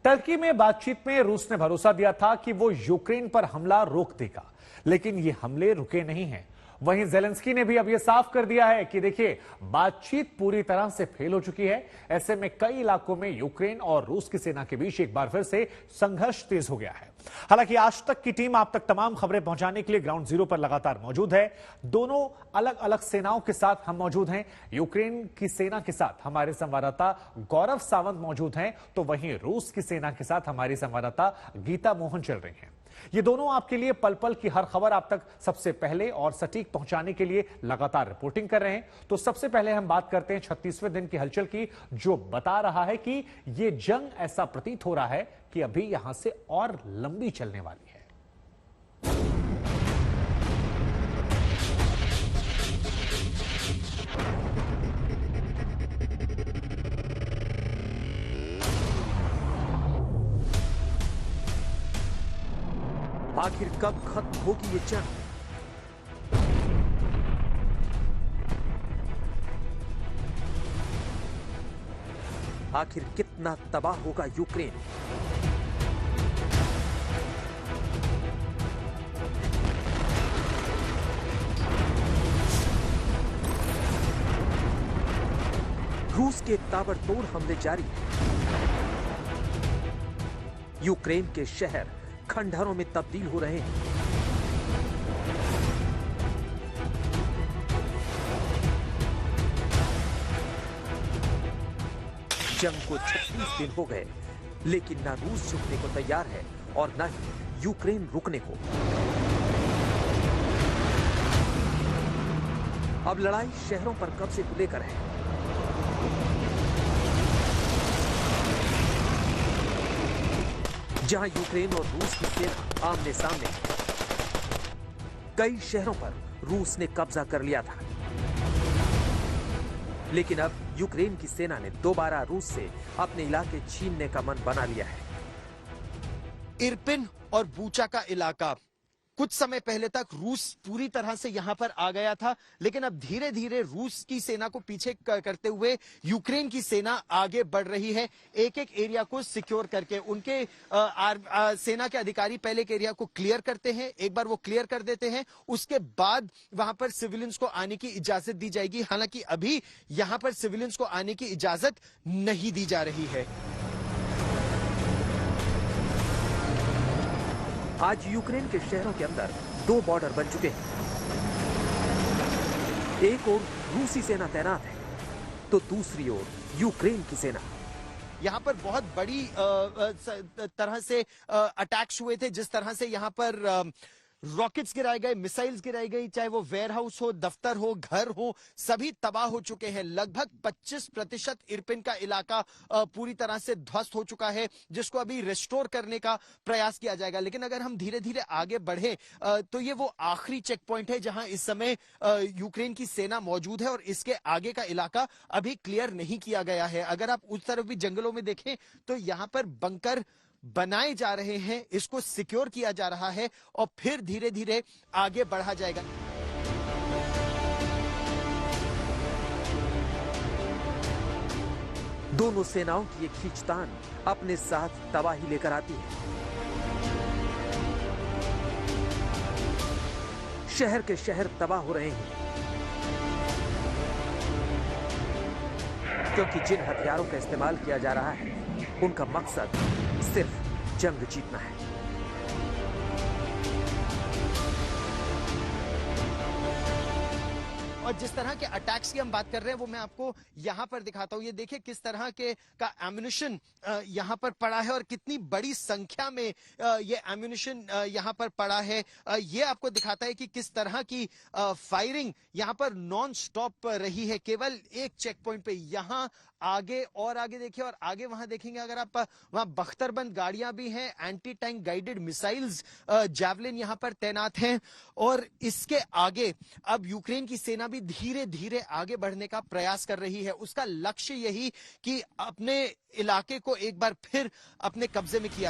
Turkey में बातचीत में रूस ने भरोसा दिया था कि वो यूक्रेन पर हमला रोक देगा, लेकिन ये हमले रुके नहीं हैं। वहीं जेलेंस्की ने भी अब यह साफ कर दिया है कि देखिए, बातचीत पूरी तरह से फेल हो चुकी है। ऐसे में कई इलाकों में यूक्रेन और रूस की सेना के बीच एक बार फिर से संघर्ष तेज हो गया है। हालांकि आज तक की टीम आप तक तमाम खबरें पहुंचाने के लिए ग्राउंड जीरो पर लगातार मौजूद है। दोनों अलग अलग सेनाओं के साथ हम मौजूद हैं। यूक्रेन की सेना के साथ हमारे संवाददाता गौरव सावंत मौजूद हैं, तो वहीं रूस की सेना के साथ हमारी संवाददाता गीता मोहन चल रही हैं। ये दोनों आपके लिए पल पल की हर खबर आप तक सबसे पहले और सटीक पहुंचाने के लिए लगातार रिपोर्टिंग कर रहे हैं। तो सबसे पहले हम बात करते हैं 36वें दिन की हलचल की, जो बता रहा है कि ये जंग ऐसा प्रतीत हो रहा है कि अभी यहां से और लंबी चलने वाली है। आखिर कब खत्म होगी ये जंग? आखिर कितना तबाह होगा यूक्रेन? रूस के ताबड़तोड़ हमले जारी। यूक्रेन के शहर खंडहरों में तब्दील हो रहे हैं। जंग को 36 दिन हो गए, लेकिन ना रूस झुकने को तैयार है और ना ही यूक्रेन रुकने को। अब लड़ाई शहरों पर कब्जे को लेकर है। जहां यूक्रेन और रूस की सेना आमने सामने है। कई शहरों पर रूस ने कब्जा कर लिया था, लेकिन अब यूक्रेन की सेना ने दोबारा रूस से अपने इलाके छीनने का मन बना लिया है। इरपिन और बूचा का इलाका कुछ समय पहले तक रूस पूरी तरह से यहां पर आ गया था, लेकिन अब धीरे धीरे रूस की सेना को पीछे करते हुए यूक्रेन की सेना आगे बढ़ रही है, एक एक एरिया को सिक्योर करके। उनके सेना के अधिकारी पहले एक एरिया को क्लियर करते हैं, एक बार वो क्लियर कर देते हैं, उसके बाद वहां पर सिविलियंस को आने की इजाजत दी जाएगी। हालांकि अभी यहां पर सिविलियंस को आने की इजाजत नहीं दी जा रही है। आज यूक्रेन के शहरों के अंदर 2 बॉर्डर बन चुके हैं। एक ओर रूसी सेना तैनात है, तो दूसरी ओर यूक्रेन की सेना। यहाँ पर बहुत बड़ी तरह से अटैक्स हुए थे, जिस तरह से यहाँ पर रॉकेट्स गिराए गए, मिसाइल्स गिराई गई, चाहे वो वेयर हाउस हो, दफ्तर हो, घर हो, सभी तबाह हो चुके हैं। लगभग 25% इरपिन का इलाका पूरी तरह से ध्वस्त हो चुका है, जिसको अभी रिस्टोर करने का प्रयास किया जाएगा। लेकिन अगर हम धीरे धीरे आगे बढ़े तो ये वो आखिरी चेक पॉइंट है जहां इस समय यूक्रेन की सेना मौजूद है और इसके आगे का इलाका अभी क्लियर नहीं किया गया है। अगर आप उस तरफ भी जंगलों में देखें तो यहां पर बंकर बनाए जा रहे हैं, इसको सिक्योर किया जा रहा है और फिर धीरे धीरे आगे बढ़ा जाएगा। दोनों सेनाओं की ये खींचतान अपने साथ तबाही लेकर आती है। शहर के शहर तबाह हो रहे हैं, क्योंकि जिन हथियारों का इस्तेमाल किया जा रहा है उनका मकसद सिर्फ जंग जीतना है। और जिस तरह के अटैक्स की हम बात कर रहे हैं वो मैं आपको यहां पर दिखाता हूं। ये देखिए किस तरह के का एम्युनिशन यहां पर पड़ा है और कितनी बड़ी संख्या में ये एम्युनिशन यहां पर पड़ा है। ये आपको दिखाता है कि किस तरह की फायरिंग यहां पर नॉन स्टॉप रही है। केवल एक चेक पॉइंट पे यहां आगे और आगे देखिए, और आगे वहां देखेंगे अगर आप, वहां बख्तरबंद गाड़ियां भी हैं, anti tank guided missiles javelin यहां पर तैनात हैं। और इसके आगे अब यूक्रेन की सेना भी धीरे धीरे आगे बढ़ने का प्रयास कर रही है। उसका लक्ष्य यही कि अपने इलाके को एक बार फिर अपने कब्जे में किया